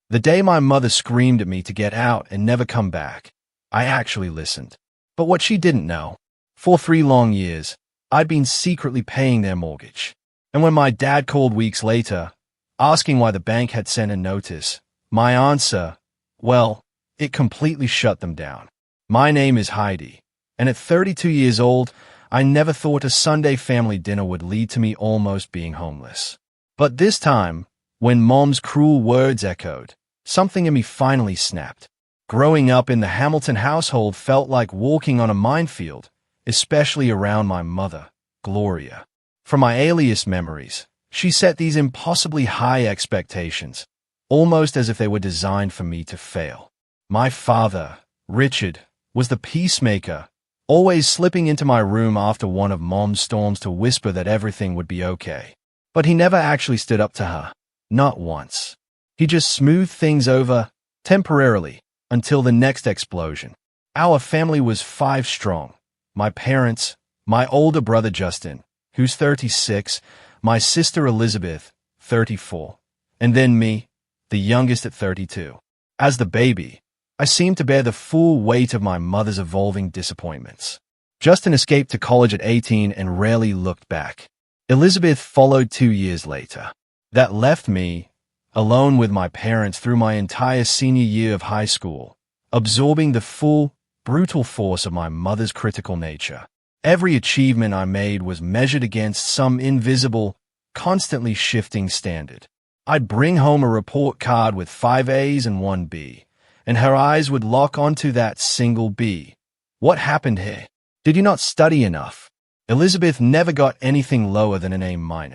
The day my mother screamed at me to get out and never come back, I actually listened. But what she didn't know, for 3 long years, I'd been secretly paying their mortgage. And when my dad called weeks later, asking why the bank had sent a notice, my answer, well, it completely shut them down. My name is Heidi, and at 32 years old, I never thought a Sunday family dinner would lead to me almost being homeless. But this time, when Mom's cruel words echoed, something in me finally snapped. Growing up in the Hamilton household felt like walking on a minefield, especially around my mother, Gloria. From my earliest memories, she set these impossibly high expectations, almost as if they were designed for me to fail. My father, Richard, was the peacemaker, always slipping into my room after one of Mom's storms to whisper that everything would be okay. But he never actually stood up to her. Not once. He just smoothed things over, temporarily, until the next explosion. Our family was 5 strong. My parents, my older brother Justin, who's 36, my sister Elizabeth, 34, and then me, the youngest at 32. As the baby, I seemed to bear the full weight of my mother's evolving disappointments. Justin escaped to college at 18 and rarely looked back. Elizabeth followed 2 years later. That left me, alone with my parents through my entire senior year of high school, absorbing the full, brutal force of my mother's critical nature. Every achievement I made was measured against some invisible, constantly shifting standard. I'd bring home a report card with 5 A's and 1 B, and her eyes would lock onto that single B. What happened here? Did you not study enough? Elizabeth never got anything lower than an A-.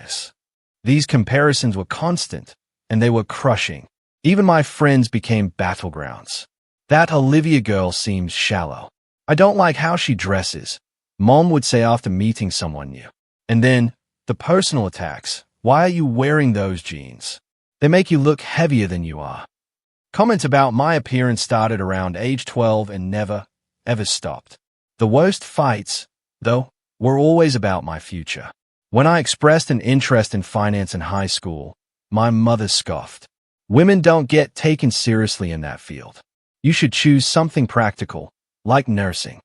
These comparisons were constant, and they were crushing. Even my friends became battlegrounds. That Olivia girl seems shallow. I don't like how she dresses, Mom would say after meeting someone new. And then, the personal attacks. Why are you wearing those jeans? They make you look heavier than you are. Comments about my appearance started around age 12 and never, ever stopped. The worst fights, though, were always about my future. When I expressed an interest in finance in high school, my mother scoffed. Women don't get taken seriously in that field. You should choose something practical, like nursing.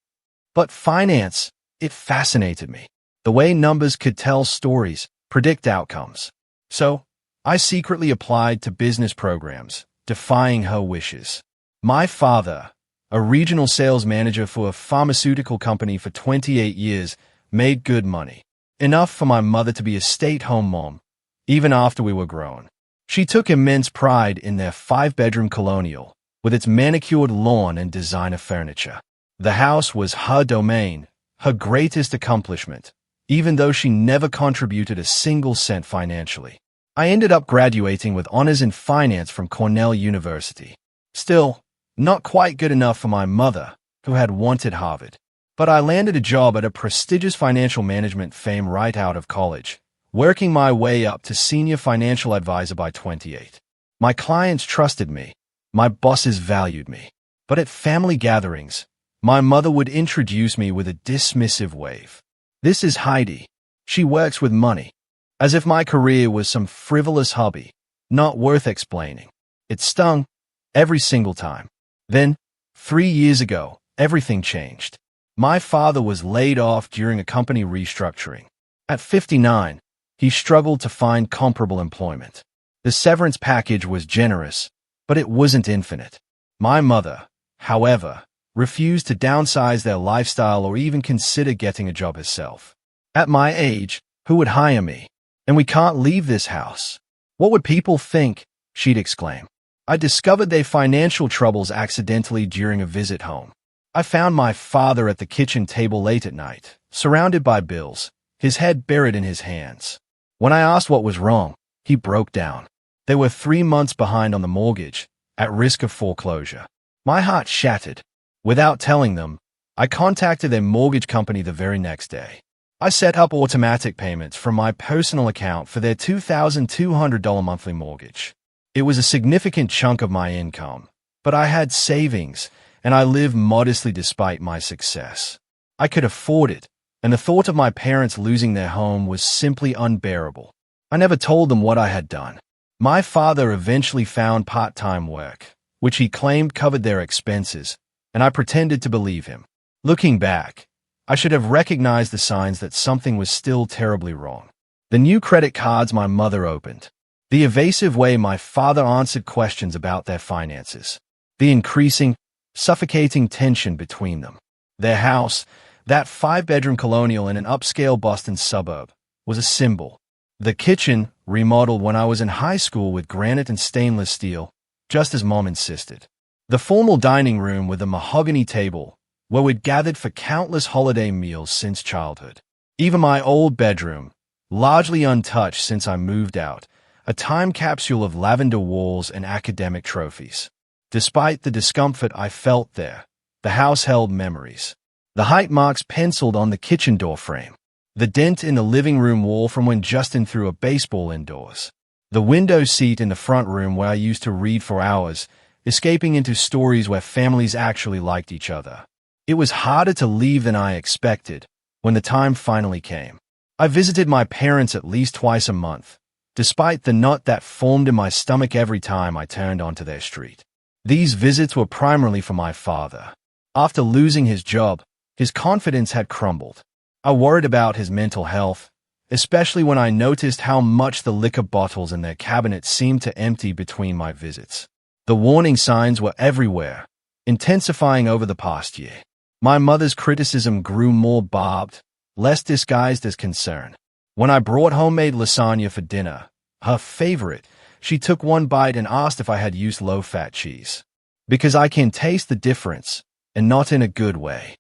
But finance, it fascinated me. The way numbers could tell stories, predict outcomes. So, I secretly applied to business programs, defying her wishes. My father, a regional sales manager for a pharmaceutical company for 28 years, made good money. Enough for my mother to be a stay-at-home mom, even after we were grown. She took immense pride in their 5-bedroom colonial, with its manicured lawn and designer furniture. The house was her domain, her greatest accomplishment, even though she never contributed a single cent financially. I ended up graduating with honors in finance from Cornell University. Still, not quite good enough for my mother, who had wanted Harvard. But I landed a job at a prestigious financial management firm right out of college, working my way up to senior financial advisor by 28. My clients trusted me. My bosses valued me. But at family gatherings, my mother would introduce me with a dismissive wave. This is Heidi. She works with money. As if my career was some frivolous hobby, not worth explaining. It stung, every single time. Then, 3 years ago, everything changed. My father was laid off during a company restructuring. At 59, he struggled to find comparable employment. The severance package was generous, but it wasn't infinite. My mother, however, refused to downsize their lifestyle or even consider getting a job herself. At my age, who would hire me? And we can't leave this house. What would people think? She'd exclaim. I discovered their financial troubles accidentally during a visit home. I found my father at the kitchen table late at night, surrounded by bills, his head buried in his hands. When I asked what was wrong, he broke down. They were 3 months behind on the mortgage, at risk of foreclosure. My heart shattered. Without telling them, I contacted their mortgage company the very next day. I set up automatic payments from my personal account for their $2,200 monthly mortgage. It was a significant chunk of my income, but I had savings, and I lived modestly despite my success. I could afford it, and the thought of my parents losing their home was simply unbearable. I never told them what I had done. My father eventually found part-time work, which he claimed covered their expenses, and I pretended to believe him. Looking back, I should have recognized the signs that something was still terribly wrong. The new credit cards my mother opened, the evasive way my father answered questions about their finances, the increasing, suffocating tension between them. Their house, that 5-bedroom colonial in an upscale Boston suburb, was a symbol. The kitchen, remodeled when I was in high school with granite and stainless steel, just as Mom insisted. The formal dining room with a mahogany table, where we'd gathered for countless holiday meals since childhood. Even my old bedroom, largely untouched since I moved out, a time capsule of lavender walls and academic trophies. Despite the discomfort I felt there, the house held memories. The height marks penciled on the kitchen door frame, the dent in the living room wall from when Justin threw a baseball indoors, the window seat in the front room where I used to read for hours, escaping into stories where families actually liked each other. It was harder to leave than I expected when the time finally came. I visited my parents at least twice a month, despite the knot that formed in my stomach every time I turned onto their street. These visits were primarily for my father. After losing his job, his confidence had crumbled. I worried about his mental health, especially when I noticed how much the liquor bottles in their cabinet seemed to empty between my visits. The warning signs were everywhere, intensifying over the past year. My mother's criticism grew more barbed, less disguised as concern. When I brought homemade lasagna for dinner, her favorite, she took one bite and asked if I had used low-fat cheese. Because I can taste the difference, and not in a good way.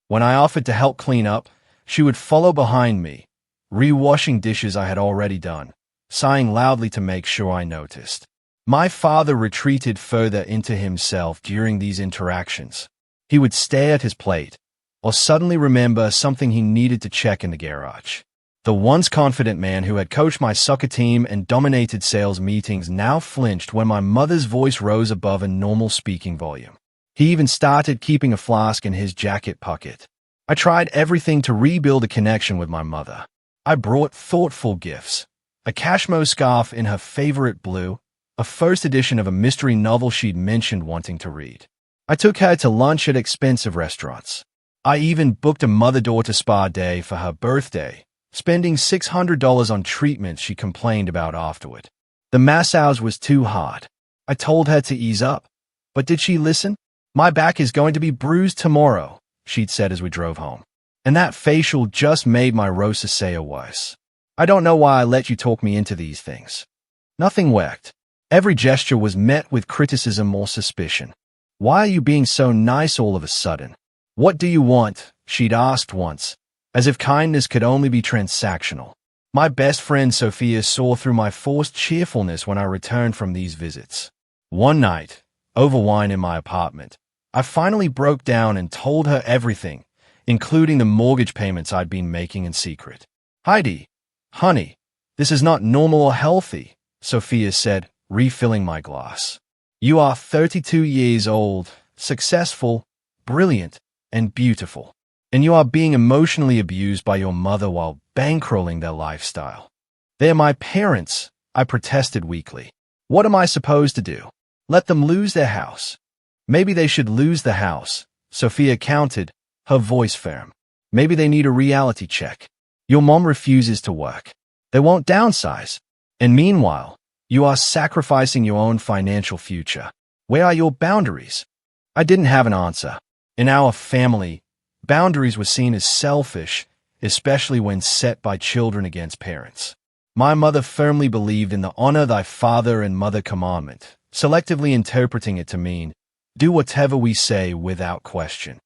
When I offered to help clean up, she would follow behind me, re-washing dishes I had already done, sighing loudly to make sure I noticed. My father retreated further into himself during these interactions. He would stare at his plate, or suddenly remember something he needed to check in the garage. The once confident man who had coached my soccer team and dominated sales meetings now flinched when my mother's voice rose above a normal speaking volume. He even started keeping a flask in his jacket pocket. I tried everything to rebuild a connection with my mother. I brought thoughtful gifts, a cashmere scarf in her favorite blue, a first edition of a mystery novel she'd mentioned wanting to read. I took her to lunch at expensive restaurants. I even booked a mother-daughter spa day for her birthday, spending $600 on treatments she complained about afterward. The massage was too hard. I told her to ease up, but did she listen? "My back is going to be bruised tomorrow," she'd said as we drove home. And that facial just made my rosacea worse. I don't know why I let you talk me into these things. Nothing worked. Every gesture was met with criticism or suspicion. "Why are you being so nice all of a sudden? What do you want?" she'd asked once, as if kindness could only be transactional. My best friend Sophia saw through my forced cheerfulness when I returned from these visits. One night, over wine in my apartment, I finally broke down and told her everything, including the mortgage payments I'd been making in secret. "Heidi, honey, this is not normal or healthy," Sophia said, refilling my glass. "You are 32 years old, successful, brilliant, and beautiful, and you are being emotionally abused by your mother while bankrolling their lifestyle." "They're my parents," I protested weakly. "What am I supposed to do? Let them lose their house?" "Maybe they should lose the house," Sophia countered, her voice firm. "Maybe they need a reality check. Your mom refuses to work. They won't downsize. And meanwhile, you are sacrificing your own financial future. Where are your boundaries?" I didn't have an answer. In our family, boundaries were seen as selfish, especially when set by children against parents. My mother firmly believed in the honor thy father and mother commandment, selectively interpreting it to mean, do whatever we say without question.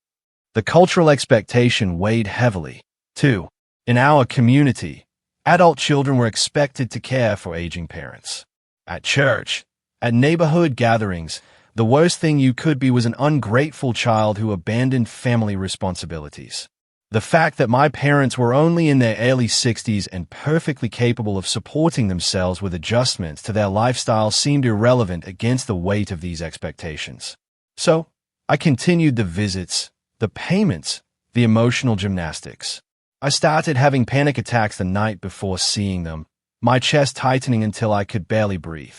The cultural expectation weighed heavily, too. In our community, adult children were expected to care for aging parents. At church, at neighborhood gatherings, the worst thing you could be was an ungrateful child who abandoned family responsibilities. The fact that my parents were only in their early 60s and perfectly capable of supporting themselves with adjustments to their lifestyle seemed irrelevant against the weight of these expectations. So, I continued the visits, the payments, the emotional gymnastics. I started having panic attacks the night before seeing them, my chest tightening until I could barely breathe.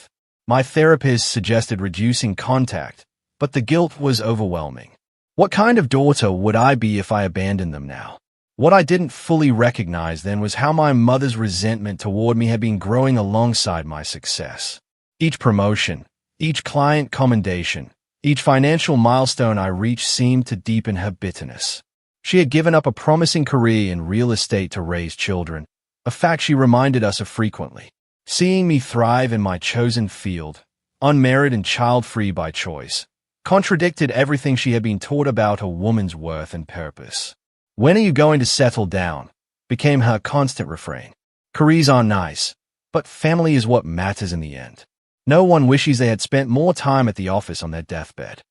My therapist suggested reducing contact, but the guilt was overwhelming. What kind of daughter would I be if I abandoned them now? What I didn't fully recognize then was how my mother's resentment toward me had been growing alongside my success. Each promotion, each client commendation, each financial milestone I reached seemed to deepen her bitterness. She had given up a promising career in real estate to raise children, a fact she reminded us of frequently. Seeing me thrive in my chosen field, unmarried and child-free by choice, contradicted everything she had been taught about a woman's worth and purpose. "When are you going to settle down?" became her constant refrain. Careers are nice, but family is what matters in the end. No one wishes they had spent more time at the office on their deathbed.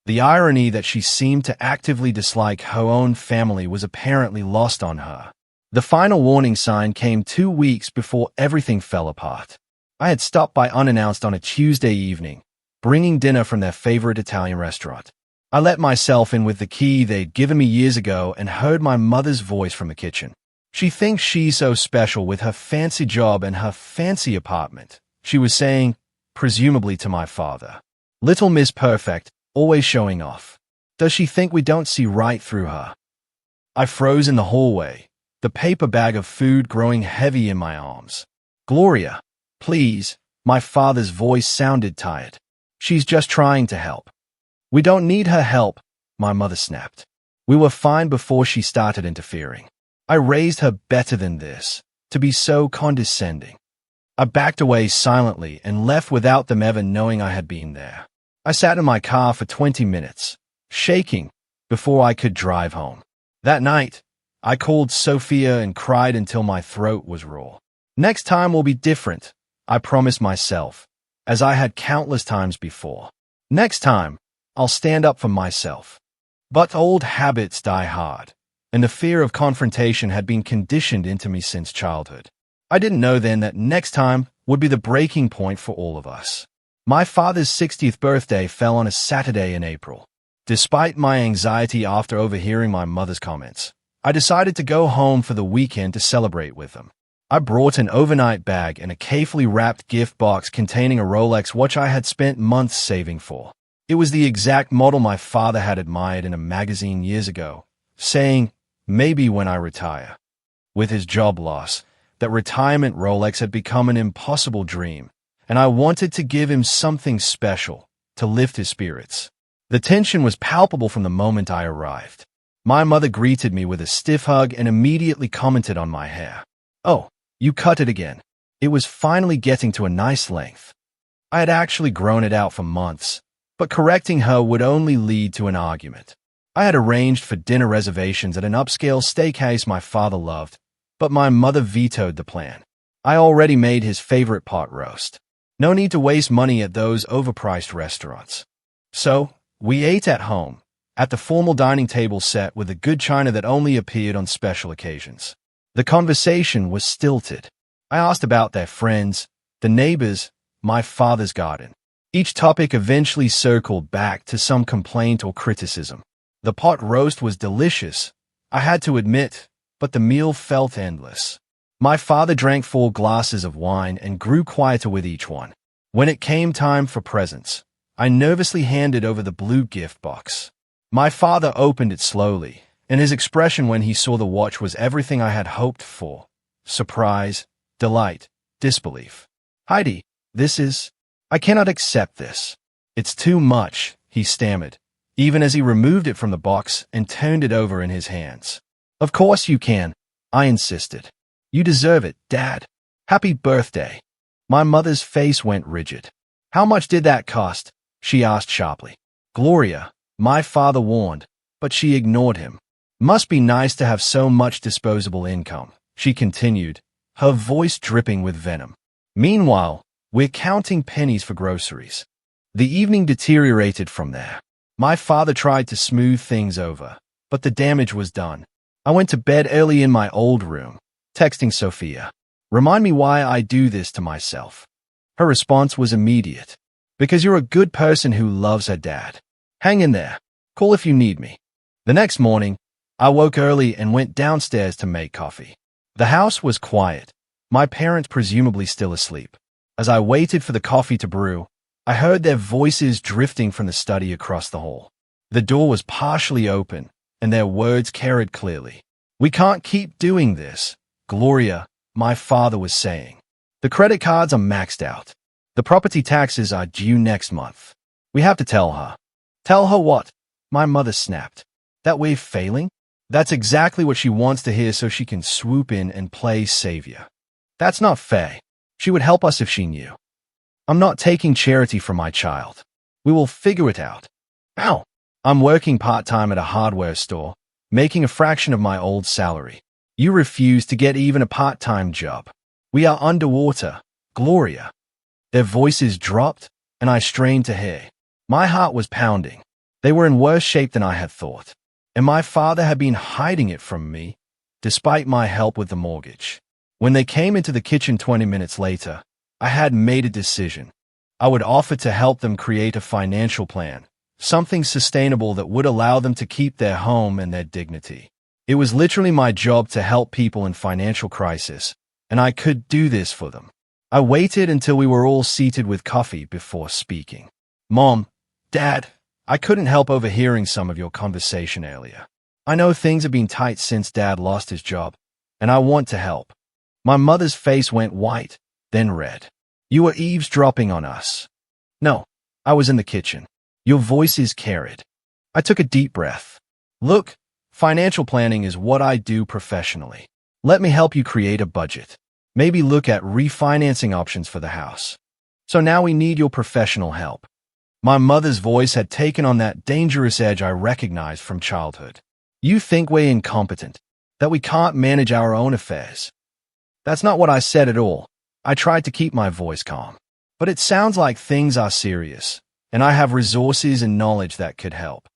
The irony that she seemed to actively dislike her own family was apparently lost on her. The final warning sign came 2 weeks before everything fell apart. I had stopped by unannounced on a Tuesday evening, bringing dinner from their favorite Italian restaurant. I let myself in with the key they'd given me years ago and heard my mother's voice from the kitchen. "She thinks she's so special with her fancy job and her fancy apartment," she was saying, presumably to my father. "Little Miss Perfect, always showing off. Does she think we don't see right through her?" I froze in the hallway, the paper bag of food growing heavy in my arms. "Gloria, please," my father's voice sounded tired. "She's just trying to help." "We don't need her help," my mother snapped. "We were fine before she started interfering. I raised her better than this, to be so condescending." I backed away silently and left without them ever knowing I had been there. I sat in my car for 20 minutes, shaking, before I could drive home. That night, I called Sophia and cried until my throat was raw. "Next time will be different," I promised myself, as I had countless times before. "Next time, I'll stand up for myself." But old habits die hard, and the fear of confrontation had been conditioned into me since childhood. I didn't know then that next time would be the breaking point for all of us. My father's 60th birthday fell on a Saturday in April. Despite my anxiety after overhearing my mother's comments, I decided to go home for the weekend to celebrate with them. I brought an overnight bag and a carefully wrapped gift box containing a Rolex watch I had spent months saving for. It was the exact model my father had admired in a magazine years ago, saying, "Maybe when I retire." With his job loss, that retirement Rolex had become an impossible dream, and I wanted to give him something special to lift his spirits. The tension was palpable from the moment I arrived. My mother greeted me with a stiff hug and immediately commented on my hair. "Oh, you cut it again." It was finally getting to a nice length. I had actually grown it out for months, but correcting her would only lead to an argument. I had arranged for dinner reservations at an upscale steakhouse my father loved, but my mother vetoed the plan. I already made his favorite pot roast. No need to waste money at those overpriced restaurants. So, we ate at home, at the formal dining table set with the good china that only appeared on special occasions. The conversation was stilted. I asked about their friends, the neighbors, my father's garden. Each topic eventually circled back to some complaint or criticism. The pot roast was delicious, I had to admit, but the meal felt endless. My father drank 4 glasses of wine and grew quieter with each one. When it came time for presents, I nervously handed over the blue gift box. My father opened it slowly, and his expression when he saw the watch was everything I had hoped for. Surprise, delight, disbelief. "Heidi, this is... I cannot accept this. It's too much," he stammered, even as he removed it from the box and turned it over in his hands. "Of course you can," I insisted. "You deserve it, Dad. Happy birthday." My mother's face went rigid. "How much did that cost?" she asked sharply. "Gloria," my father warned, but she ignored him. "Must be nice to have so much disposable income," she continued, her voice dripping with venom. "Meanwhile, we're counting pennies for groceries." The evening deteriorated from there. My father tried to smooth things over, but the damage was done. I went to bed early in my old room, texting Sophia, "Remind me why I do this to myself." Her response was immediate. "Because you're a good person who loves her dad. Hang in there. Call if you need me." The next morning, I woke early and went downstairs to make coffee. The house was quiet, my parents presumably still asleep. As I waited for the coffee to brew, I heard their voices drifting from the study across the hall. The door was partially open, and their words carried clearly. "We can't keep doing this, Gloria," my father was saying. "The credit cards are maxed out. The property taxes are due next month. We have to tell her." "Tell her what?" my mother snapped. "That we're failing?" "That's exactly what she wants to hear so she can swoop in and play savior. That's not fair. She would help us if she knew. I'm not taking charity from my child. We will figure it out." "Ow. I'm working part-time at a hardware store, making a fraction of my old salary. You refuse to get even a part-time job. We are underwater, Gloria." Their voices dropped, and I strained to hear. My heart was pounding. They were in worse shape than I had thought, and my father had been hiding it from me, despite my help with the mortgage. When they came into the kitchen 20 minutes later, I had made a decision. I would offer to help them create a financial plan, something sustainable that would allow them to keep their home and their dignity. It was literally my job to help people in financial crisis, and I could do this for them. I waited until we were all seated with coffee before speaking. "Mom, Dad, I couldn't help overhearing some of your conversation earlier. I know things have been tight since Dad lost his job, and I want to help." My mother's face went white, then red. "You were eavesdropping on us." "No, I was in the kitchen. Your voices carried." I took a deep breath. "Look, financial planning is what I do professionally. Let me help you create a budget. Maybe look at refinancing options for the house. So now we need your professional help." My mother's voice had taken on that dangerous edge I recognized from childhood. "You think we're incompetent, that we can't manage our own affairs." That's not what I said at all. I tried to keep my voice calm. "But it sounds like things are serious, and I have resources and knowledge that could help."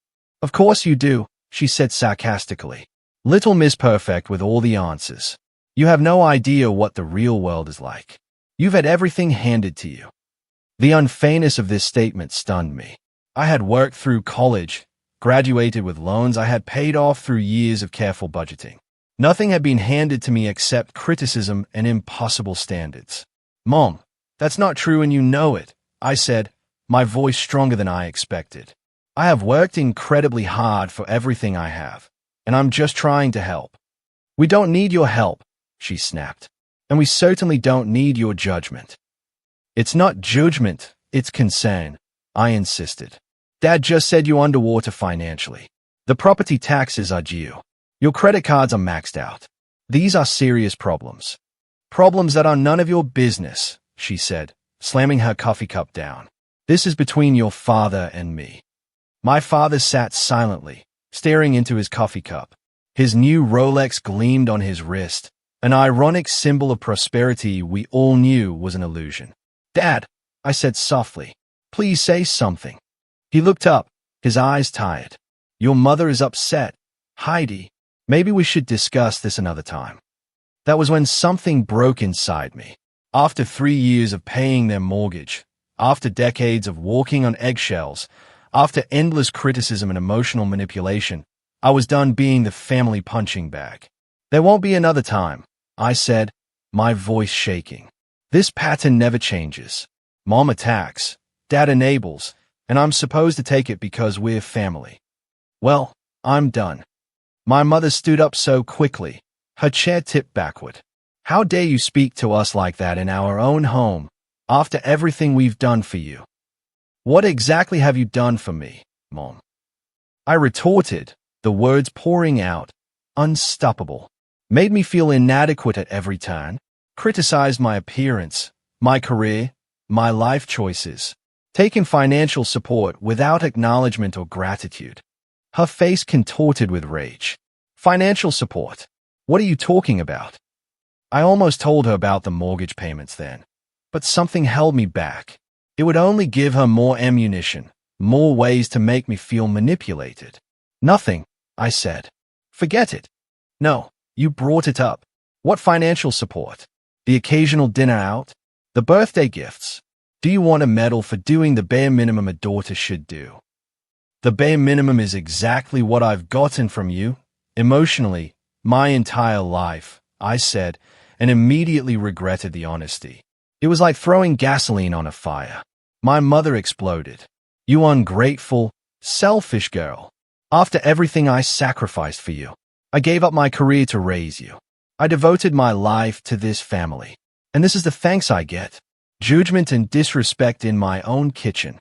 "Of course you do," she said sarcastically. "Little Miss Perfect with all the answers. You have no idea what the real world is like. You've had everything handed to you." The unfairness of this statement stunned me. I had worked through college, graduated with loans I had paid off through years of careful budgeting. Nothing had been handed to me except criticism and impossible standards. "Mom, that's not true and you know it," I said, my voice stronger than I expected. "I have worked incredibly hard for everything I have, and I'm just trying to help." "We don't need your help," she snapped, "and we certainly don't need your judgment." "It's not judgment, it's concern," I insisted. "Dad just said you're underwater financially. The property taxes are due. Your credit cards are maxed out. These are serious problems. Problems that are none of your business," she said, slamming her coffee cup down. "This is between your father and me." My father sat silently, staring into his coffee cup. His new Rolex gleamed on his wrist, an ironic symbol of prosperity we all knew was an illusion. "Dad," I said softly, "please say something." He looked up, his eyes tired. "Your mother is upset, Heidi. Maybe we should discuss this another time." That was when something broke inside me. After 3 years of paying their mortgage, after decades of walking on eggshells, after endless criticism and emotional manipulation, I was done being the family punching bag. "There won't be another time," I said, my voice shaking. "This pattern never changes. Mom attacks, Dad enables, and I'm supposed to take it because we're family. Well, I'm done." My mother stood up so quickly, her chair tipped backward. "How dare you speak to us like that in our own home, after everything we've done for you?" "What exactly have you done for me, Mom?" I retorted, the words pouring out, unstoppable. "Made me feel inadequate at every turn, criticized my appearance, my career, my life choices, taken financial support without acknowledgement or gratitude." Her face contorted with rage. "Financial support? What are you talking about?" I almost told her about the mortgage payments then, but something held me back. It would only give her more ammunition, more ways to make me feel manipulated. "Nothing," I said. "Forget it." "No, you brought it up. What financial support? The occasional dinner out? The birthday gifts? Do you want a medal for doing the bare minimum a daughter should do?" "The bare minimum is exactly what I've gotten from you, emotionally, my entire life," I said, and immediately regretted the honesty. It was like throwing gasoline on a fire. My mother exploded. "You ungrateful, selfish girl. After everything I sacrificed for you, I gave up my career to raise you. I devoted my life to this family. And this is the thanks I get. Judgment and disrespect in my own kitchen."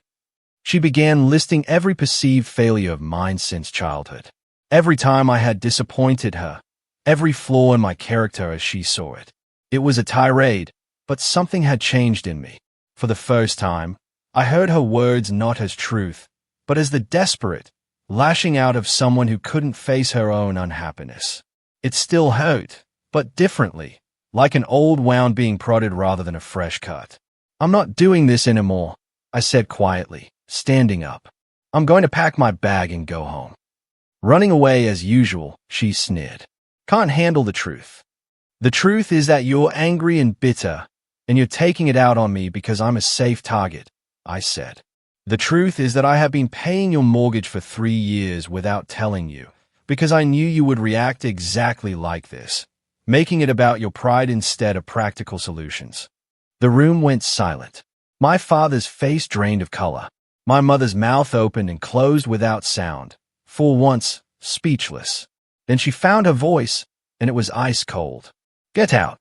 She began listing every perceived failure of mine since childhood. Every time I had disappointed her, every flaw in my character as she saw it. It was a tirade, but something had changed in me. For the first time, I heard her words not as truth, but as the desperate, lashing out of someone who couldn't face her own unhappiness. It still hurt, but differently, like an old wound being prodded rather than a fresh cut. "I'm not doing this anymore," I said quietly, standing up. "I'm going to pack my bag and go home." Running away as usual, she sneered. "Can't handle the truth. The truth is that you're angry and bitter, and you're taking it out on me because I'm a safe target," I said. "The truth is that I have been paying your mortgage for 3 years without telling you, because I knew you would react exactly like this, making it about your pride instead of practical solutions." The room went silent. My father's face drained of color. My mother's mouth opened and closed without sound, for once, speechless. Then she found her voice, and it was ice cold. "Get out."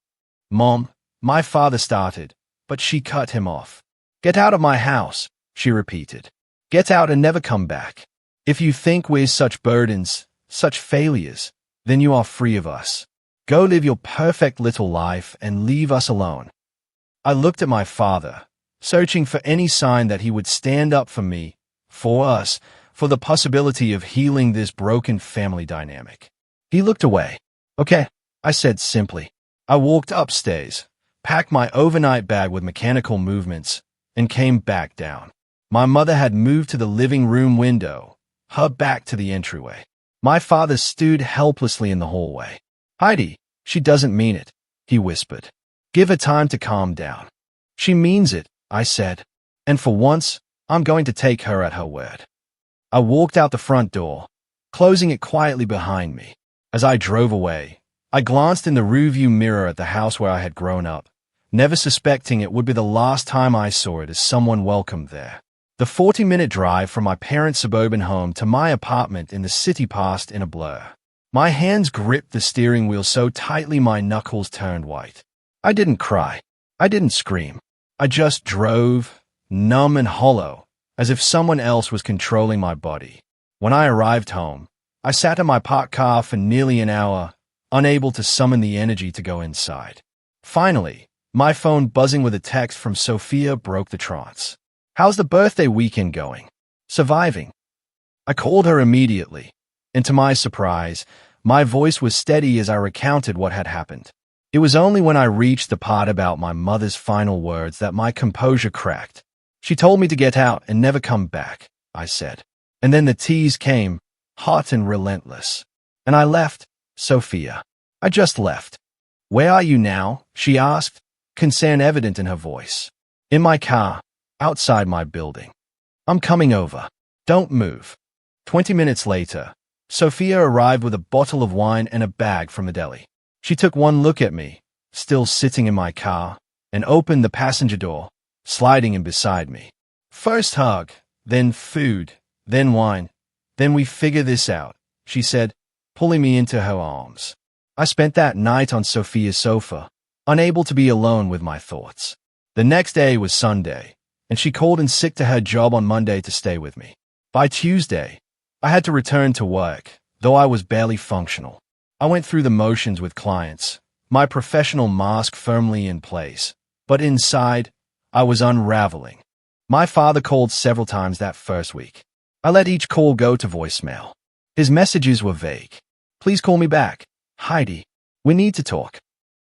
"Mom," my father started, but she cut him off. "Get out of my house," she repeated. "Get out and never come back. If you think we're such burdens, such failures, then you are free of us. Go live your perfect little life and leave us alone." I looked at my father, searching for any sign that he would stand up for me, for us, for the possibility of healing this broken family dynamic. He looked away. "Okay," I said simply. I walked upstairs, packed my overnight bag with mechanical movements, and came back down. My mother had moved to the living room window, her back to the entryway. My father stood helplessly in the hallway. "Heidi, she doesn't mean it," he whispered. "Give her time to calm down." "She means it," I said. "And for once, I'm going to take her at her word." I walked out the front door, closing it quietly behind me. As I drove away, I glanced in the rearview mirror at the house where I had grown up, never suspecting it would be the last time I saw it as someone welcome there. The 40-minute drive from my parents' suburban home to my apartment in the city passed in a blur. My hands gripped the steering wheel so tightly my knuckles turned white. I didn't cry. I didn't scream. I just drove, numb and hollow, as if someone else was controlling my body. When I arrived home, I sat in my parked car for nearly an hour, unable to summon the energy to go inside. Finally, my phone buzzing with a text from Sophia broke the trance. "How's the birthday weekend going?" "Surviving." I called her immediately, and to my surprise, my voice was steady as I recounted what had happened. It was only when I reached the part about my mother's final words that my composure cracked. "She told me to get out and never come back," I said. And then the tease came, hot and relentless. "And I left, Sophia. I just left." "Where are you now?" she asked, concern evident in her voice. "In my car, outside my building. I'm coming over. Don't move." 20 minutes later, Sophia arrived with a bottle of wine and a bag from the deli. She took one look at me, still sitting in my car, and opened the passenger door, sliding in beside me. "First hug, then food, then wine, then we figure this out," she said, pulling me into her arms. I spent that night on Sophia's sofa, unable to be alone with my thoughts. The next day was Sunday, and she called in sick to her job on Monday to stay with me. By Tuesday, I had to return to work, though I was barely functional. I went through the motions with clients, my professional mask firmly in place, but inside, I was unraveling. My father called several times that first week. I let each call go to voicemail. His messages were vague. "Please call me back. Heidi, we need to talk."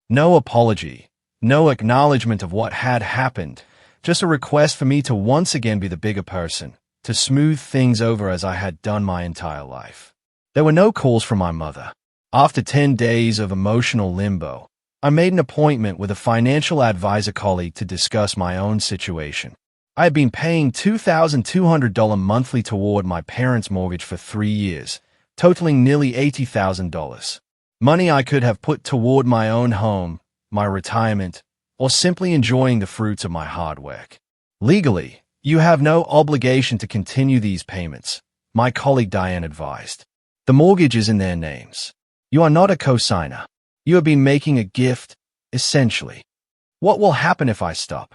No apology, no acknowledgement of what had happened, just a request for me to once again be the bigger person, to smooth things over as I had done my entire life. There were no calls from my mother. After 10 days of emotional limbo, I made an appointment with a financial advisor colleague to discuss my own situation. I had been paying $2,200 monthly toward my parents' mortgage for 3 years, totaling nearly $80,000. Money I could have put toward my own home, my retirement, or simply enjoying the fruits of my hard work. Legally, you have no obligation to continue these payments, my colleague Diane advised. The mortgage is in their names. You are not a co-signer. You have been making a gift, essentially. What will happen if I stop?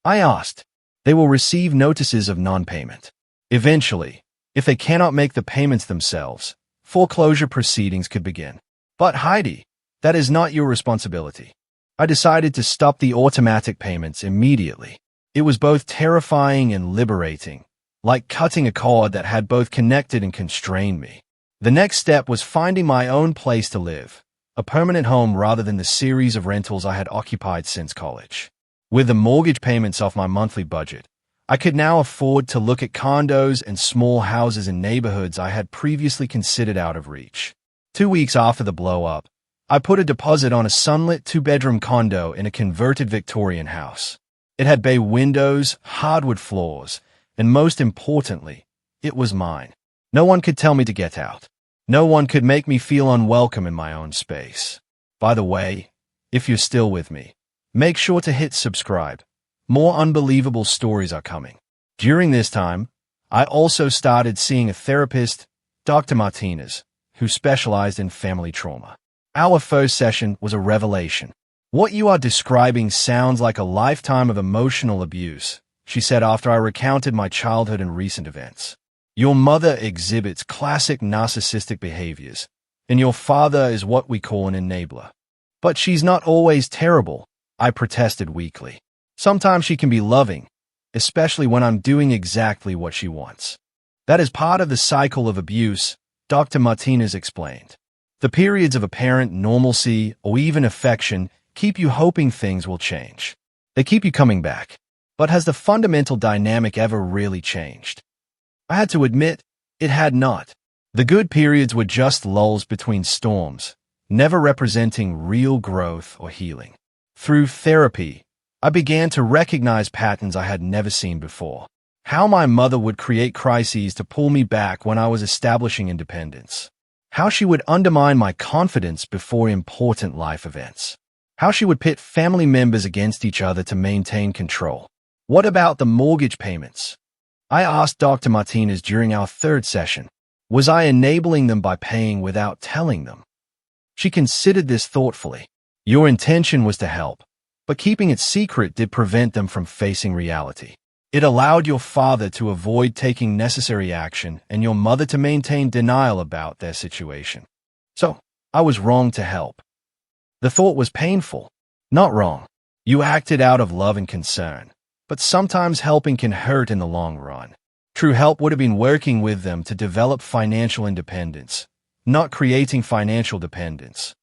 I asked. They will receive notices of non-payment. Eventually, if they cannot make the payments themselves, foreclosure proceedings could begin. But Heidi, that is not your responsibility. I decided to stop the automatic payments immediately. It was both terrifying and liberating, like cutting a cord that had both connected and constrained me. The next step was finding my own place to live, a permanent home rather than the series of rentals I had occupied since college. With the mortgage payments off my monthly budget, I could now afford to look at condos and small houses in neighborhoods I had previously considered out of reach. 2 weeks after the blow-up, I put a deposit on a sunlit 2-bedroom condo in a converted Victorian house. It had bay windows, hardwood floors, and most importantly, it was mine. No one could tell me to get out. No one could make me feel unwelcome in my own space. By the way, if you're still with me, make sure to hit subscribe. More unbelievable stories are coming. During this time, I also started seeing a therapist, Dr. Martinez, who specialized in family trauma. Our first session was a revelation. What you are describing sounds like a lifetime of emotional abuse, she said after I recounted my childhood and recent events. Your mother exhibits classic narcissistic behaviors, and your father is what we call an enabler. But she's not always terrible, I protested weakly. Sometimes she can be loving, especially when I'm doing exactly what she wants. That is part of the cycle of abuse, Dr. Martinez explained. The periods of apparent normalcy or even affection keep you hoping things will change. They keep you coming back. But has the fundamental dynamic ever really changed? I had to admit, it had not. The good periods were just lulls between storms, never representing real growth or healing. Through therapy, I began to recognize patterns I had never seen before. How my mother would create crises to pull me back when I was establishing independence. How she would undermine my confidence before important life events. How she would pit family members against each other to maintain control. What about the mortgage payments? I asked Dr. Martinez during our third session. Was I enabling them by paying without telling them? She considered this thoughtfully. Your intention was to help, but keeping it secret did prevent them from facing reality. It allowed your father to avoid taking necessary action and your mother to maintain denial about their situation. So, I was wrong to help. The thought was painful. Not wrong. You acted out of love and concern. But sometimes helping can hurt in the long run. True help would have been working with them to develop financial independence, not creating financial dependence.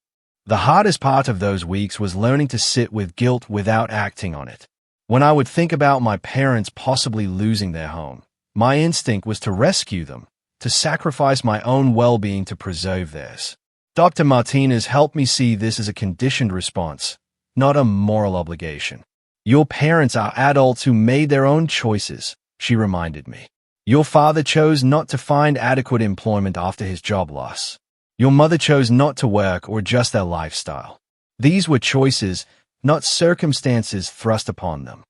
The hardest part of those weeks was learning to sit with guilt without acting on it. When I would think about my parents possibly losing their home, my instinct was to rescue them, to sacrifice my own well-being to preserve theirs. Dr. Martinez helped me see this as a conditioned response, not a moral obligation. Your parents are adults who made their own choices, she reminded me. Your father chose not to find adequate employment after his job loss. Your mother chose not to work or adjust their lifestyle. These were choices, not circumstances thrust upon them.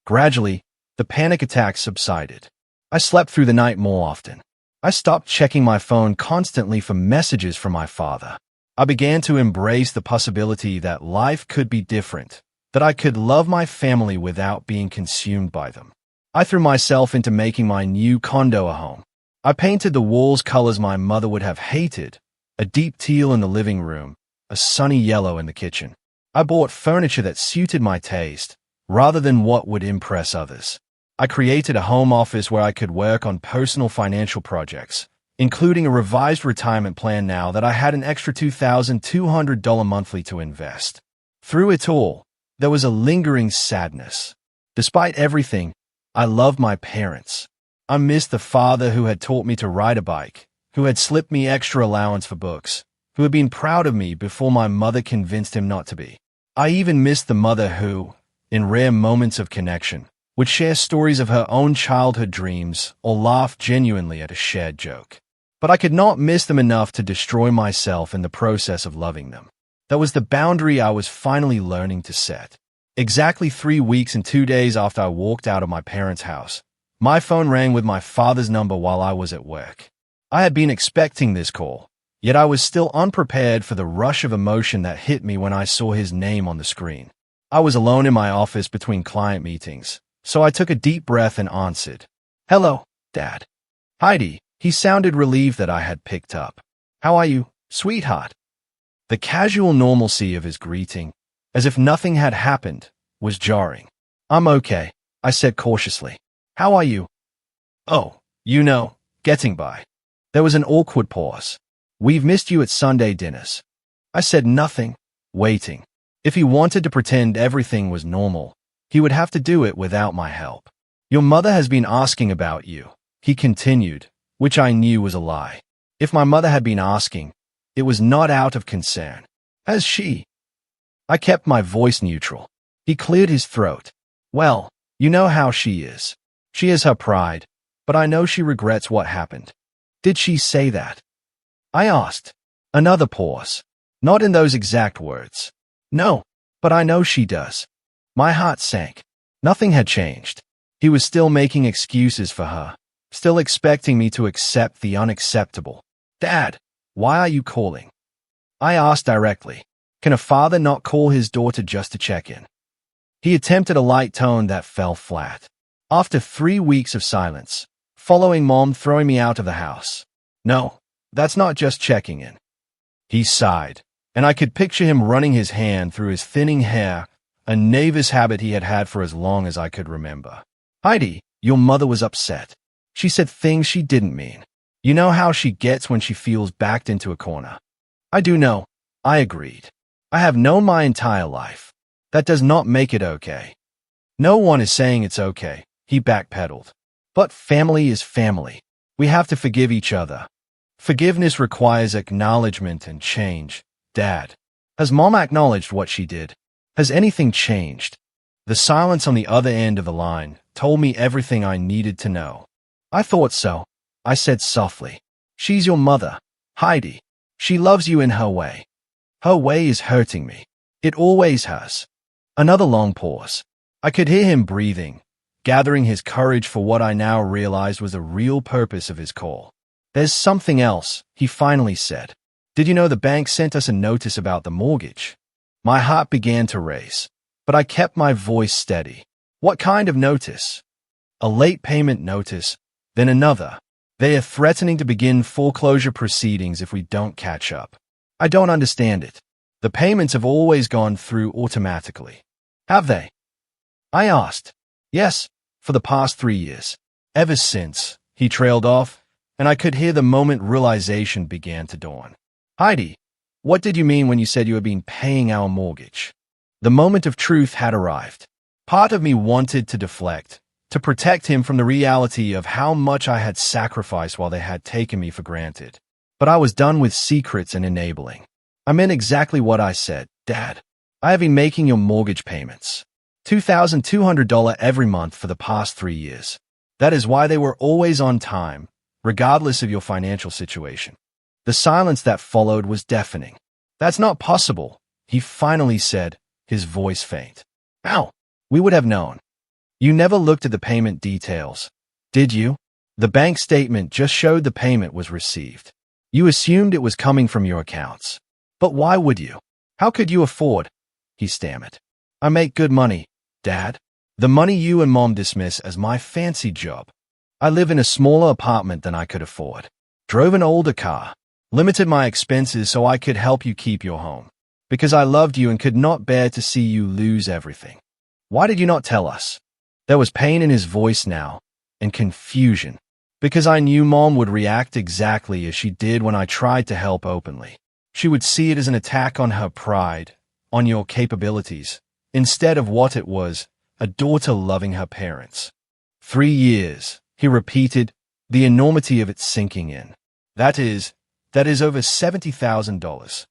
Gradually, the panic attacks subsided. I slept through the night more often. I stopped checking my phone constantly for messages from my father. I began to embrace the possibility that life could be different, that I could love my family without being consumed by them. I threw myself into making my new condo a home. I painted the walls colors my mother would have hated, a deep teal in the living room, a sunny yellow in the kitchen. I bought furniture that suited my taste, rather than what would impress others. I created a home office where I could work on personal financial projects, including a revised retirement plan now that I had an extra $2,200 monthly to invest. Through it all, there was a lingering sadness. Despite everything, I loved my parents. I missed the father who had taught me to ride a bike, who had slipped me extra allowance for books, who had been proud of me before my mother convinced him not to be. I even missed the mother who, in rare moments of connection, would share stories of her own childhood dreams or laugh genuinely at a shared joke. But I could not miss them enough to destroy myself in the process of loving them. That was the boundary I was finally learning to set. Exactly 3 weeks and 2 days after I walked out of my parents' house, my phone rang with my father's number while I was at work. I had been expecting this call, yet I was still unprepared for the rush of emotion that hit me when I saw his name on the screen. I was alone in my office between client meetings, so I took a deep breath and answered. "Hello, Dad." "Heidi." He sounded relieved that I had picked up. "How are you, sweetheart?" The casual normalcy of his greeting, as if nothing had happened, was jarring. "I'm okay," I said cautiously. "How are you?" "Oh, getting by." There was an awkward pause. "We've missed you at Sunday dinners." I said nothing, waiting. If he wanted to pretend everything was normal, he would have to do it without my help. "Your mother has been asking about you," he continued, which I knew was a lie. If my mother had been asking, it was not out of concern. "Has she?" I kept my voice neutral. He cleared his throat. "Well, you know how she is. She has her pride, but I know she regrets what happened." "Did she say that?" I asked. Another pause. "Not in those exact words." "No, but I know she does." My heart sank. Nothing had changed. He was still making excuses for her, still expecting me to accept the unacceptable. "Dad, why are you calling?" I asked directly. Can a father not call his daughter just to check in? He attempted a light tone that fell flat. After 3 weeks of silence, following Mom throwing me out of the house. "No, that's not just checking in." He sighed, and I could picture him running his hand through his thinning hair, a nervous habit he had had for as long as I could remember. "Heidi, your mother was upset. She said things she didn't mean. You know how she gets when she feels backed into a corner." "I do know," I agreed. "I have known my entire life. That does not make it okay." "No one is saying it's okay," he backpedaled. "But family is family. We have to forgive each other. Forgiveness requires acknowledgement and change. Dad, has Mom acknowledged what she did? Has anything changed?" The silence on the other end of the line told me everything I needed to know. "I thought so," I said softly. "She's your mother, Heidi. She loves you in her way. Her way is hurting me. It always has." Another long pause. I could hear him breathing, gathering his courage for what I now realized was the real purpose of his call. "There's something else," he finally said. "Did you know the bank sent us a notice about the mortgage?" My heart began to race, but I kept my voice steady. "What kind of notice?" "A late payment notice, then another. They are threatening to begin foreclosure proceedings if we don't catch up." "I don't understand it. The payments have always gone through automatically." "Have they?" I asked. "Yes, for the past 3 years. Ever since," he trailed off, and I could hear the moment realization began to dawn. "Heidi, what did you mean when you said you had been paying our mortgage?" The moment of truth had arrived. Part of me wanted to deflect, to protect him from the reality of how much I had sacrificed while they had taken me for granted. But I was done with secrets and enabling. I meant exactly what I said. "Dad, I have been making your mortgage payments. $2,200 every month for the past 3 years. That is why they were always on time, regardless of your financial situation." The silence that followed was deafening. "That's not possible," he finally said, his voice faint. "How? We would have known." "You never looked at the payment details, did you? The bank statement just showed the payment was received. You assumed it was coming from your accounts. But why would you? How could you afford?" He stammered. "I make good money, Dad. The money you and Mom dismiss as my fancy job. I live in a smaller apartment than I could afford. Drove an older car. Limited my expenses so I could help you keep your home. Because I loved you and could not bear to see you lose everything. Why did you not tell us?" There was pain in his voice now, and confusion. Because I knew Mom would react exactly as she did when I tried to help openly. She would see it as an attack on her pride, on your capabilities, instead of what it was, a daughter loving her parents. 3 years, he repeated, the enormity of it sinking in. That is over $70,000.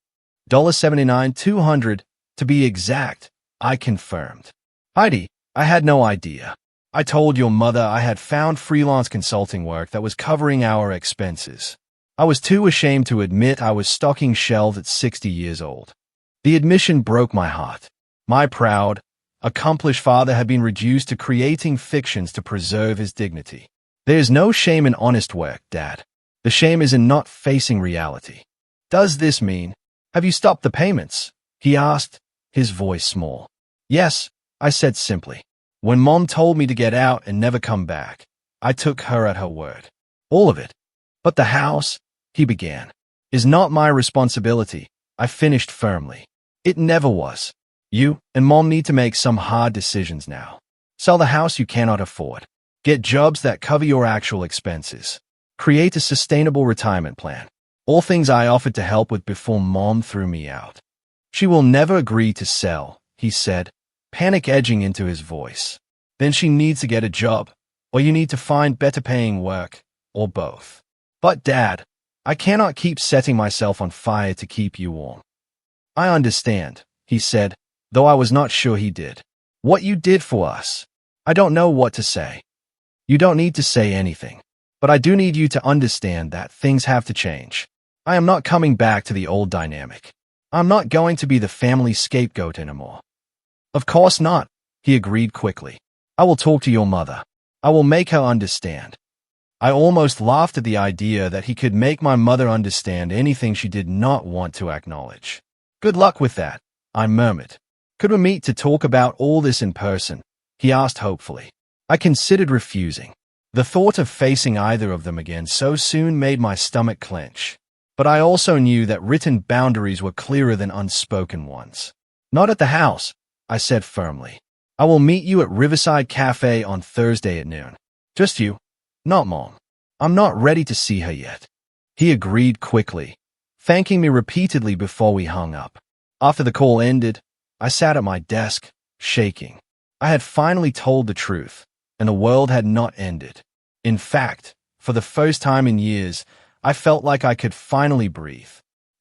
$79,200, to be exact, I confirmed. "Heidi, I had no idea. I told your mother I had found freelance consulting work that was covering our expenses. I was too ashamed to admit I was stocking shelves at 60 years old." The admission broke my heart. My proud, accomplished father had been reduced to creating fictions to preserve his dignity. There is no shame in honest work, Dad. The shame is in not facing reality. Does this mean, have you stopped the payments? He asked, his voice small. Yes, I said simply. When Mom told me to get out and never come back, I took her at her word. All of it. But the house, he began, is not my responsibility, I finished firmly. It never was. You and Mom need to make some hard decisions now. Sell the house you cannot afford. Get jobs that cover your actual expenses. Create a sustainable retirement plan. All things I offered to help with before Mom threw me out. She will never agree to sell, he said, panic edging into his voice. Then she needs to get a job, or you need to find better paying work, or both. But Dad, I cannot keep setting myself on fire to keep you warm. I understand, he said, though I was not sure he did. What you did for us. I don't know what to say. You don't need to say anything. But I do need you to understand that things have to change. I am not coming back to the old dynamic. I'm not going to be the family scapegoat anymore. Of course not, he agreed quickly. I will talk to your mother. I will make her understand. I almost laughed at the idea that he could make my mother understand anything she did not want to acknowledge. Good luck with that, I murmured. Could we meet to talk about all this in person? He asked hopefully. I considered refusing. The thought of facing either of them again so soon made my stomach clench. But I also knew that written boundaries were clearer than unspoken ones. Not at the house, I said firmly. I will meet you at Riverside Cafe on Thursday at noon. Just you, not Mom. I'm not ready to see her yet. He agreed quickly, thanking me repeatedly before we hung up. After the call ended, I sat at my desk, shaking. I had finally told the truth, and the world had not ended. In fact, for the first time in years, I felt like I could finally breathe.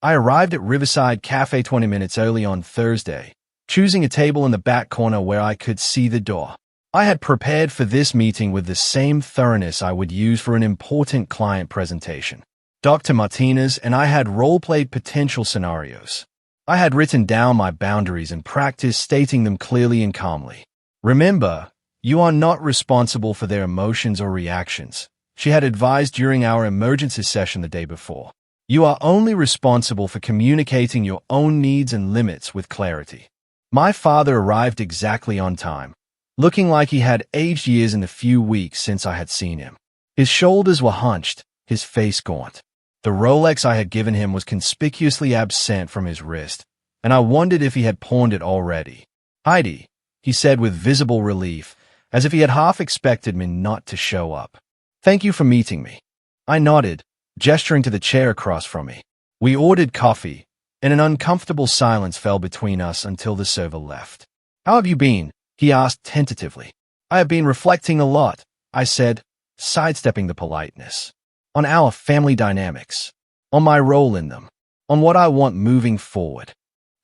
I arrived at Riverside Cafe 20 minutes early on Thursday, choosing a table in the back corner where I could see the door. I had prepared for this meeting with the same thoroughness I would use for an important client presentation. Dr. Martinez and I had role-played potential scenarios. I had written down my boundaries and practiced stating them clearly and calmly. Remember, you are not responsible for their emotions or reactions, she had advised during our emergency session the day before. You are only responsible for communicating your own needs and limits with clarity. My father arrived exactly on time, looking like he had aged years in the few weeks since I had seen him. His shoulders were hunched, his face gaunt. The Rolex I had given him was conspicuously absent from his wrist, and I wondered if he had pawned it already. Heidi, he said with visible relief, as if he had half expected me not to show up. Thank you for meeting me. I nodded, gesturing to the chair across from me. We ordered coffee, and an uncomfortable silence fell between us until the server left. How have you been? He asked tentatively. I have been reflecting a lot, I said, sidestepping the politeness. On our family dynamics. On my role in them. On what I want moving forward.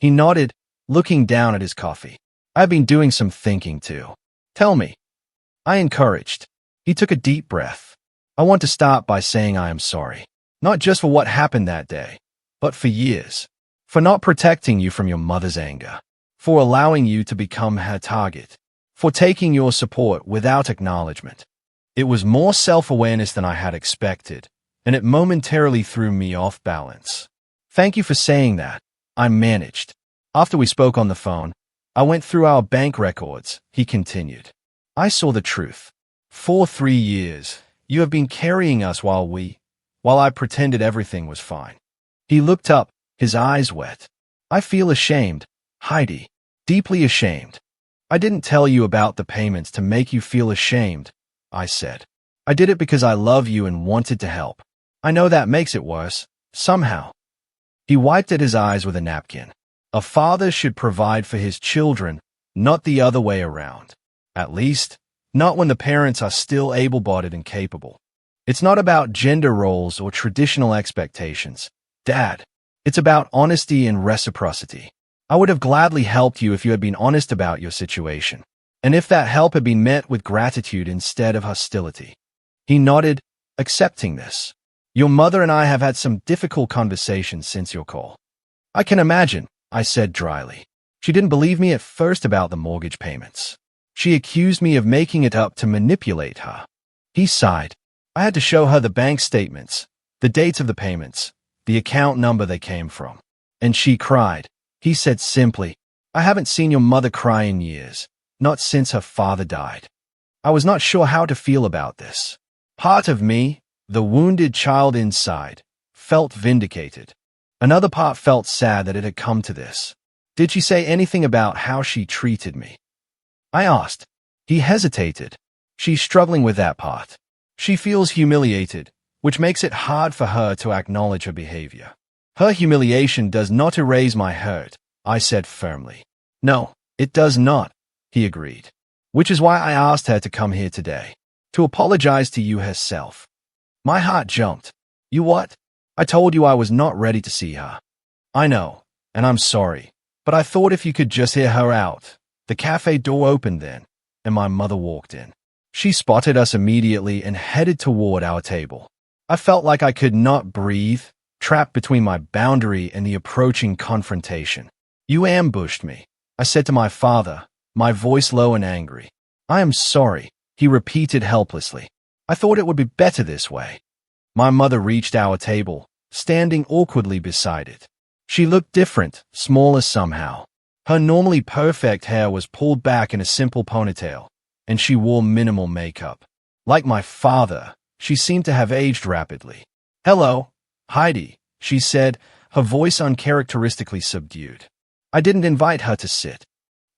He nodded, looking down at his coffee. I have been doing some thinking too. Tell me. I encouraged. He took a deep breath. I want to start by saying I am sorry. Not just for what happened that day, but for years. For not protecting you from your mother's anger. For allowing you to become her target. For taking your support without acknowledgement. It was more self-awareness than I had expected, and it momentarily threw me off balance. Thank you for saying that, I managed. After we spoke on the phone, I went through our bank records, he continued. I saw the truth. For 3 years, you have been carrying us while I pretended everything was fine. He looked up, his eyes wet. I feel ashamed, Heidi, deeply ashamed. I didn't tell you about the payments to make you feel ashamed, I said. I did it because I love you and wanted to help. I know that makes it worse, somehow. He wiped at his eyes with a napkin. A father should provide for his children, not the other way around. At least, not when the parents are still able-bodied and capable. It's not about gender roles or traditional expectations, Dad. It's about honesty and reciprocity. I would have gladly helped you if you had been honest about your situation, and if that help had been met with gratitude instead of hostility. He nodded, accepting this. Your mother and I have had some difficult conversations since your call. I can imagine, I said dryly. She didn't believe me at first about the mortgage payments. She accused me of making it up to manipulate her. He sighed. I had to show her the bank statements, the dates of the payments, the account number they came from. And she cried. He said simply, I haven't seen your mother cry in years, not since her father died. I was not sure how to feel about this. Part of me, the wounded child inside, felt vindicated. Another part felt sad that it had come to this. Did she say anything about how she treated me? I asked. He hesitated. She's struggling with that part. She feels humiliated, which makes it hard for her to acknowledge her behavior. Her humiliation does not erase my hurt, I said firmly. No, it does not, he agreed. Which is why I asked her to come here today, to apologize to you herself. My heart jumped. You what? I told you I was not ready to see her. I know, and I'm sorry, but I thought if you could just hear her out. The cafe door opened then, and my mother walked in. She spotted us immediately and headed toward our table. I felt like I could not breathe, trapped between my boundary and the approaching confrontation. You ambushed me, I said to my father, my voice low and angry. I am sorry, he repeated helplessly. I thought it would be better this way. My mother reached our table, standing awkwardly beside it. She looked different, smaller somehow. Her normally perfect hair was pulled back in a simple ponytail, and she wore minimal makeup. Like my father, she seemed to have aged rapidly. Hello, Heidi, she said, her voice uncharacteristically subdued. I didn't invite her to sit.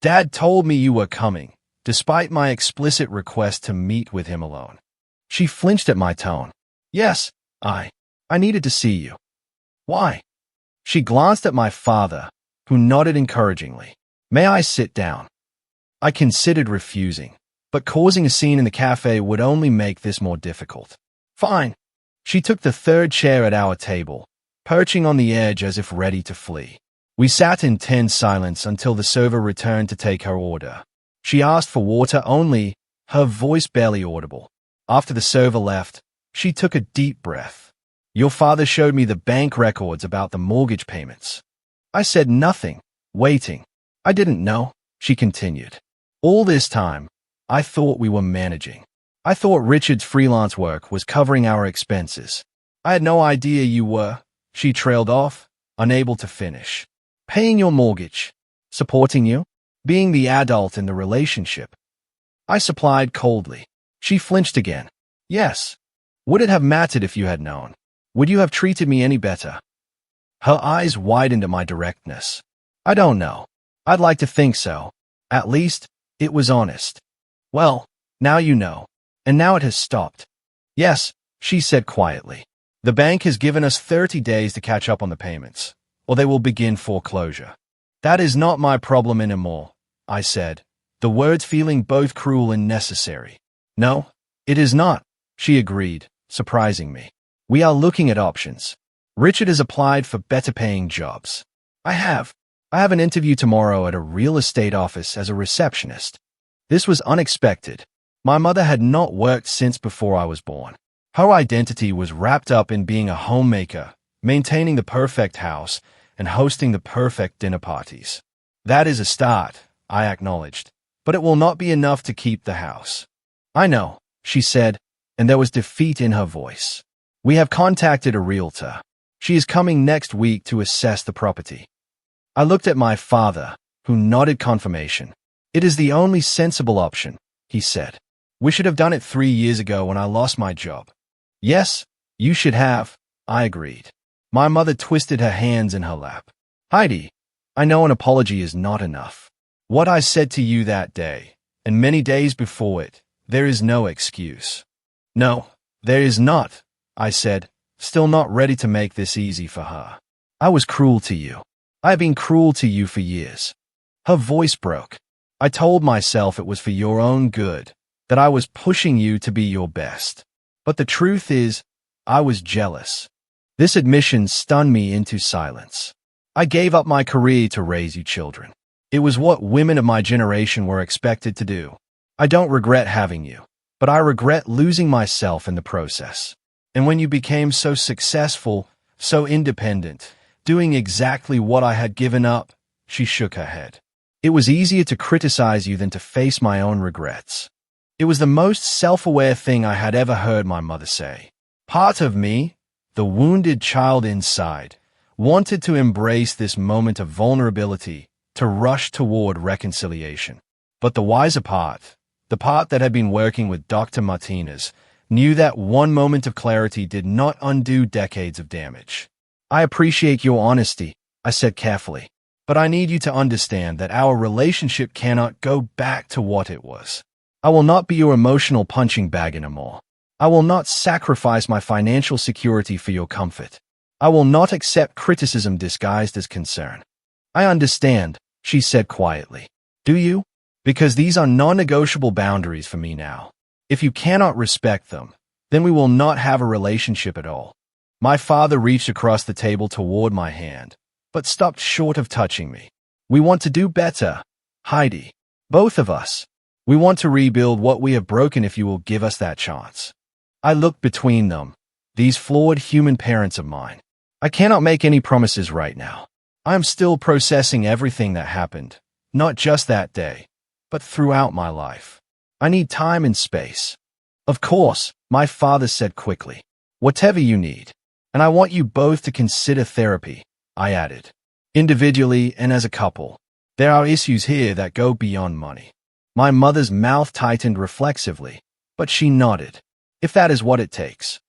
Dad told me you were coming, despite my explicit request to meet with him alone. She flinched at my tone. Yes, I needed to see you. Why? She glanced at my father, who nodded encouragingly. May I sit down? I considered refusing, but causing a scene in the cafe would only make this more difficult. Fine. She took the third chair at our table, perching on the edge as if ready to flee. We sat in tense silence until the server returned to take her order. She asked for water only, her voice barely audible. After the server left, she took a deep breath. Your father showed me the bank records about the mortgage payments. I said nothing, waiting. I didn't know, she continued. All this time, I thought we were managing. I thought Richard's freelance work was covering our expenses. I had no idea you were, she trailed off, unable to finish. Paying your mortgage, supporting you, being the adult in the relationship. I supplied coldly. She flinched again. Yes. Would it have mattered if you had known? Would you have treated me any better? Her eyes widened at my directness. I don't know. I'd like to think so. At least, it was honest. Well, now you know. And now it has stopped. Yes, she said quietly. The bank has given us 30 days to catch up on the payments, or they will begin foreclosure. That is not my problem anymore, I said, the words feeling both cruel and necessary. No, it is not, she agreed, surprising me. We are looking at options. Richard has applied for better-paying jobs. I have an interview tomorrow at a real estate office as a receptionist. This was unexpected. My mother had not worked since before I was born. Her identity was wrapped up in being a homemaker, maintaining the perfect house, and hosting the perfect dinner parties. That is a start, I acknowledged, but it will not be enough to keep the house. I know, she said, and there was defeat in her voice. We have contacted a realtor. She is coming next week to assess the property. I looked at my father, who nodded confirmation. It is the only sensible option, he said. We should have done it 3 years ago when I lost my job. Yes, you should have, I agreed. My mother twisted her hands in her lap. Heidi, I know an apology is not enough. What I said to you that day, and many days before it, there is no excuse. No, there is not, I said, still not ready to make this easy for her. I was cruel to you. I have been cruel to you for years. Her voice broke. I told myself it was for your own good, that I was pushing you to be your best. But the truth is, I was jealous. This admission stunned me into silence. I gave up my career to raise you children. It was what women of my generation were expected to do. I don't regret having you, but I regret losing myself in the process. And when you became so successful, so independent, doing exactly what I had given up, She shook her head. It was easier to criticize you than to face my own regrets. It was the most self-aware thing I had ever heard my mother say. Part of me, the wounded child inside, wanted to embrace this moment of vulnerability, to rush toward reconciliation. But the wiser part, the part that had been working with Dr. Martinez, knew that one moment of clarity did not undo decades of damage. I appreciate your honesty, I said carefully, but I need you to understand that our relationship cannot go back to what it was. I will not be your emotional punching bag anymore. I will not sacrifice my financial security for your comfort. I will not accept criticism disguised as concern. I understand, she said quietly. Do you? Because these are non-negotiable boundaries for me now. If you cannot respect them, then we will not have a relationship at all. My father reached across the table toward my hand, but stopped short of touching me. We want to do better, Heidi. Both of us. We want to rebuild what we have broken if you will give us that chance. I looked between them, these flawed human parents of mine. I cannot make any promises right now. I am still processing everything that happened, not just that day, but throughout my life. I need time and space. Of course, my father said quickly. Whatever you need. And I want you both to consider therapy, I added. Individually and as a couple. There are issues here that go beyond money. My mother's mouth tightened reflexively, but she nodded. If that is what it takes.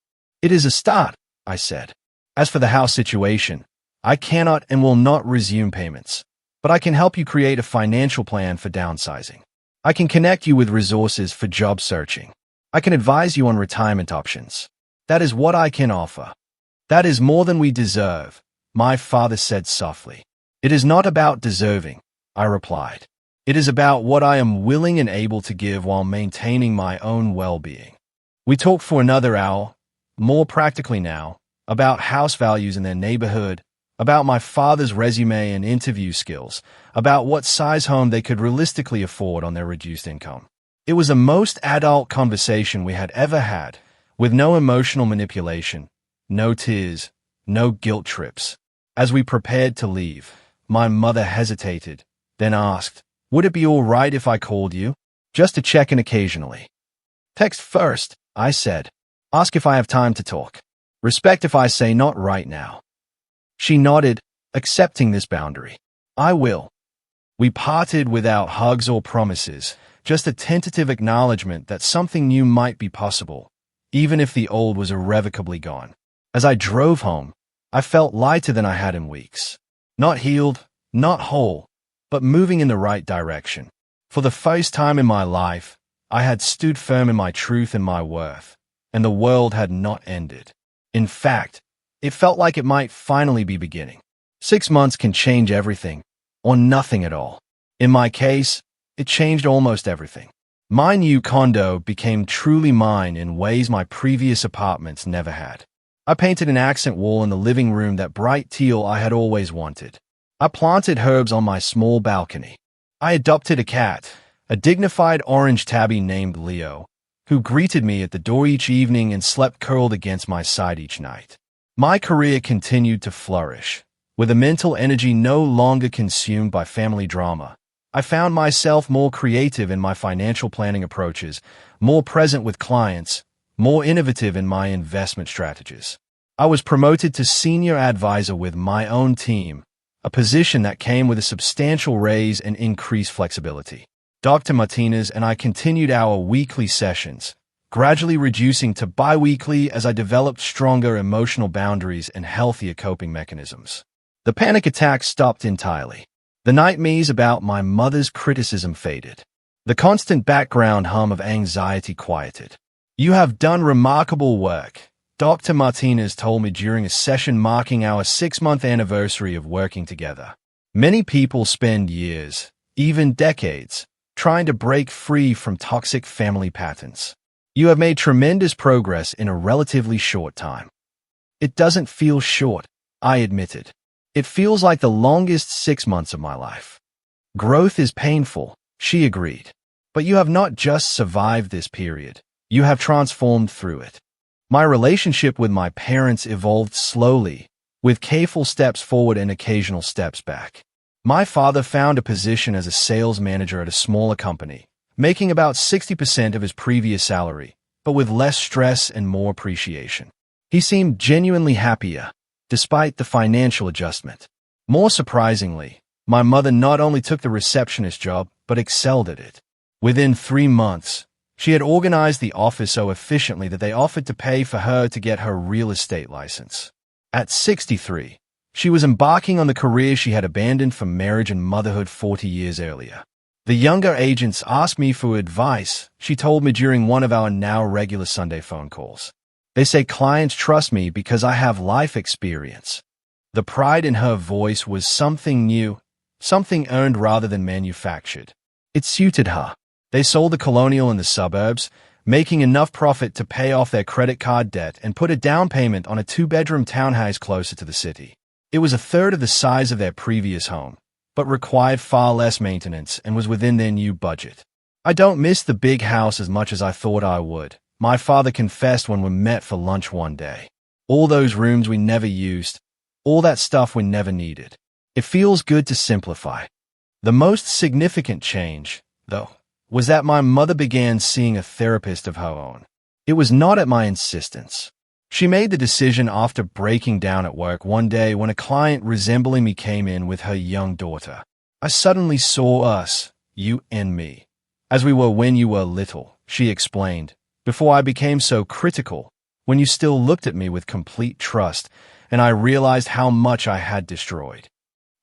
It is a start, I said. As for the house situation, I cannot and will not resume payments, but I can help you create a financial plan for downsizing. I can connect you with resources for job searching. I can advise you on retirement options. That is what I can offer. That is more than we deserve, my father said softly. It is not about deserving, I replied. It is about what I am willing and able to give while maintaining my own well-being. We talked for another hour, more practically now, about house values in their neighborhood, about my father's resume and interview skills, about what size home they could realistically afford on their reduced income. It was the most adult conversation we had ever had, with no emotional manipulation, no tears, no guilt trips. As we prepared to leave, my mother hesitated, then asked, "Would it be all right if I called you? Just to check in occasionally." "Text first," I said. "Ask if I have time to talk. Respect if I say not right now." She nodded, accepting this boundary. "I will." We parted without hugs or promises, just a tentative acknowledgement that something new might be possible, even if the old was irrevocably gone. As I drove home, I felt lighter than I had in weeks. Not healed, not whole, but moving in the right direction. For the first time in my life, I had stood firm in my truth and my worth, and the world had not ended. In fact, it felt like it might finally be beginning. 6 months can change everything, or nothing at all. In my case, it changed almost everything. My new condo became truly mine in ways my previous apartments never had. I painted an accent wall in the living room that bright teal I had always wanted. I planted herbs on my small balcony. I adopted a cat, a dignified orange tabby named Leo, who greeted me at the door each evening and slept curled against my side each night. My career continued to flourish, with a mental energy no longer consumed by family drama. I found myself more creative in my financial planning approaches, more present with clients, more innovative in my investment strategies. I was promoted to senior advisor with my own team, a position that came with a substantial raise and increased flexibility. Dr. Martinez and I continued our weekly sessions, gradually reducing to bi-weekly as I developed stronger emotional boundaries and healthier coping mechanisms. The panic attacks stopped entirely. The nightmares about my mother's criticism faded. The constant background hum of anxiety quieted. "You have done remarkable work," Dr. Martinez told me during a session marking our 6-month anniversary of working together. "Many people spend years, even decades, trying to break free from toxic family patterns. You have made tremendous progress in a relatively short time." "It doesn't feel short," I admitted. "It feels like the longest 6 months of my life." "Growth is painful," she agreed. "But you have not just survived this period. You have transformed through it." My relationship with my parents evolved slowly, with careful steps forward and occasional steps back. My father found a position as a sales manager at a smaller company, making about 60% of his previous salary, but with less stress and more appreciation. He seemed genuinely happier, despite the financial adjustment. More surprisingly, my mother not only took the receptionist job, but excelled at it. Within 3 months, she had organized the office so efficiently that they offered to pay for her to get her real estate license. At 63, she was embarking on the career she had abandoned for marriage and motherhood 40 years earlier. The younger agents asked me for advice, she told me during one of our now regular Sunday phone calls. They say clients trust me because I have life experience. The pride in her voice was something new, something earned rather than manufactured. It suited her. They sold the Colonial in the suburbs, making enough profit to pay off their credit card debt and put a down payment on a 2-bedroom townhouse closer to the city. It was a third of the size of their previous home, but required far less maintenance and was within their new budget. I don't miss the big house as much as I thought I would, my father confessed when we met for lunch one day. All those rooms we never used, all that stuff we never needed. It feels good to simplify. The most significant change, though, was that my mother began seeing a therapist of her own. It was not at my insistence. She made the decision after breaking down at work one day when a client resembling me came in with her young daughter. I suddenly saw us, you and me, as we were when you were little, she explained, before I became so critical, when you still looked at me with complete trust, and I realized how much I had destroyed.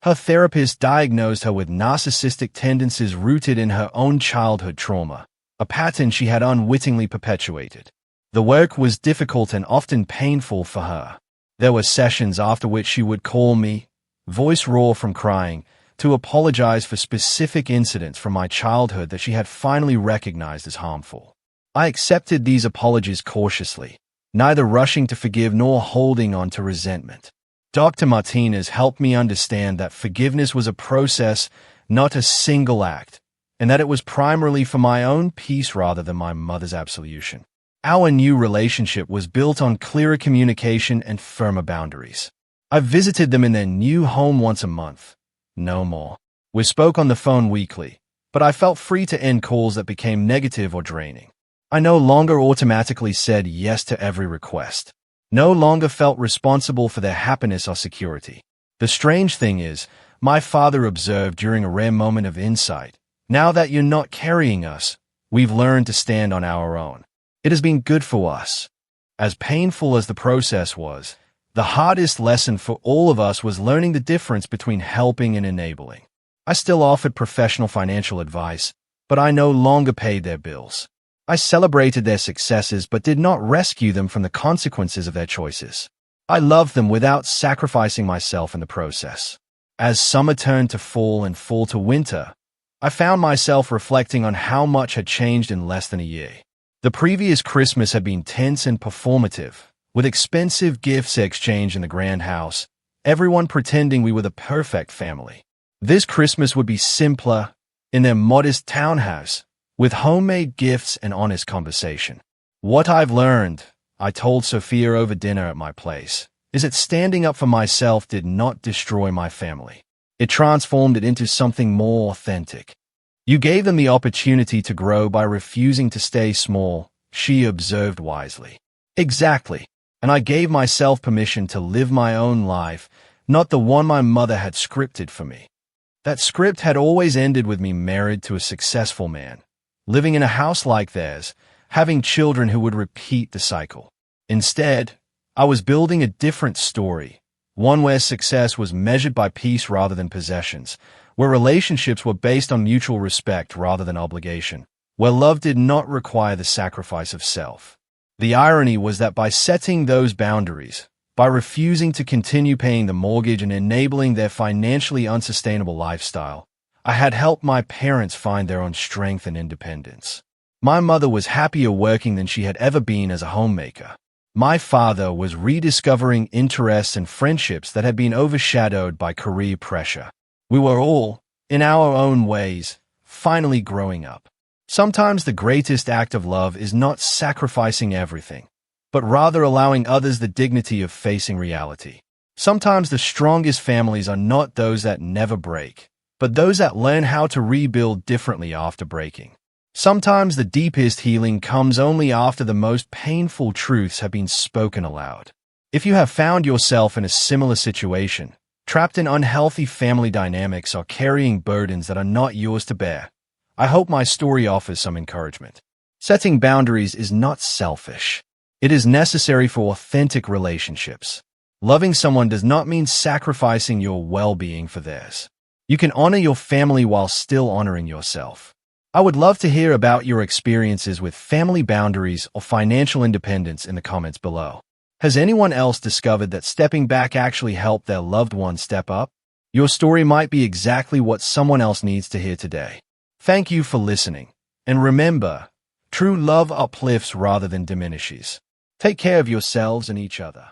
Her therapist diagnosed her with narcissistic tendencies rooted in her own childhood trauma, a pattern she had unwittingly perpetuated. The work was difficult and often painful for her. There were sessions after which she would call me, voice raw from crying, to apologize for specific incidents from my childhood that she had finally recognized as harmful. I accepted these apologies cautiously, neither rushing to forgive nor holding on to resentment. Dr. Martinez helped me understand that forgiveness was a process, not a single act, and that it was primarily for my own peace rather than my mother's absolution. Our new relationship was built on clearer communication and firmer boundaries. I visited them in their new home once a month. No more. We spoke on the phone weekly, but I felt free to end calls that became negative or draining. I no longer automatically said yes to every request. No longer felt responsible for their happiness or security. The strange thing is, my father observed during a rare moment of insight, now that you're not carrying us, we've learned to stand on our own. It has been good for us. As painful as the process was, the hardest lesson for all of us was learning the difference between helping and enabling. I still offered professional financial advice, but I no longer paid their bills. I celebrated their successes but did not rescue them from the consequences of their choices. I loved them without sacrificing myself in the process. As summer turned to fall and fall to winter, I found myself reflecting on how much had changed in less than a year. The previous Christmas had been tense and performative, with expensive gifts exchanged in the grand house, everyone pretending we were the perfect family. This Christmas would be simpler, in their modest townhouse, with homemade gifts and honest conversation. What I've learned, I told Sophia over dinner at my place, is that standing up for myself did not destroy my family. It transformed it into something more authentic. You gave them the opportunity to grow by refusing to stay small, she observed wisely. Exactly, and I gave myself permission to live my own life, not the one my mother had scripted for me. That script had always ended with me married to a successful man, living in a house like theirs, having children who would repeat the cycle. Instead, I was building a different story, one where success was measured by peace rather than possessions, where relationships were based on mutual respect rather than obligation, where love did not require the sacrifice of self. The irony was that by setting those boundaries, by refusing to continue paying the mortgage and enabling their financially unsustainable lifestyle, I had helped my parents find their own strength and independence. My mother was happier working than she had ever been as a homemaker. My father was rediscovering interests and friendships that had been overshadowed by career pressure. We were all, in our own ways, finally growing up. Sometimes the greatest act of love is not sacrificing everything, but rather allowing others the dignity of facing reality. Sometimes the strongest families are not those that never break, but those that learn how to rebuild differently after breaking. Sometimes the deepest healing comes only after the most painful truths have been spoken aloud. If you have found yourself in a similar situation, trapped in unhealthy family dynamics or carrying burdens that are not yours to bear, I hope my story offers some encouragement. Setting boundaries is not selfish. It is necessary for authentic relationships. Loving someone does not mean sacrificing your well-being for theirs. You can honor your family while still honoring yourself. I would love to hear about your experiences with family boundaries or financial independence in the comments below. Has anyone else discovered that stepping back actually helped their loved one step up? Your story might be exactly what someone else needs to hear today. Thank you for listening. And remember, true love uplifts rather than diminishes. Take care of yourselves and each other.